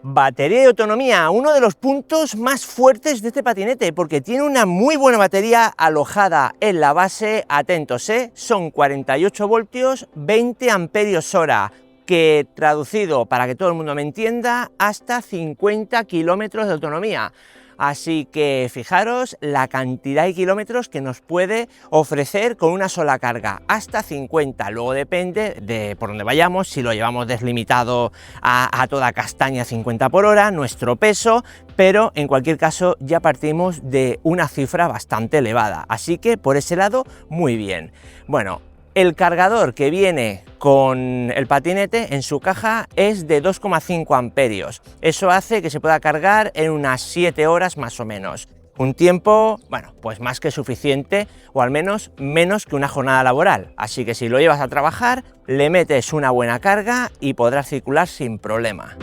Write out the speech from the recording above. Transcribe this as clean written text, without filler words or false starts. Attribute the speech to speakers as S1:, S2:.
S1: Batería y autonomía, uno de los puntos más fuertes de este patinete, porque tiene una muy buena batería alojada en la base. Atentos, son 48 voltios, 20 amperios hora, que traducido para que todo el mundo me entienda, hasta 50 kilómetros de autonomía. Así que fijaros la cantidad de kilómetros que nos puede ofrecer con una sola carga, hasta 50, luego depende de por dónde vayamos, si lo llevamos deslimitado a toda castaña 50 por hora, nuestro peso, pero en cualquier caso ya partimos de una cifra bastante elevada, así que por ese lado muy bien. Bueno, el cargador que viene con el patinete en su caja es de 2,5 amperios. Eso hace que se pueda cargar en unas 7 horas más o menos. Un tiempo, bueno, pues más que suficiente, o al menos menos que una jornada laboral. Así que si lo llevas a trabajar, le metes una buena carga y podrás circular sin problema.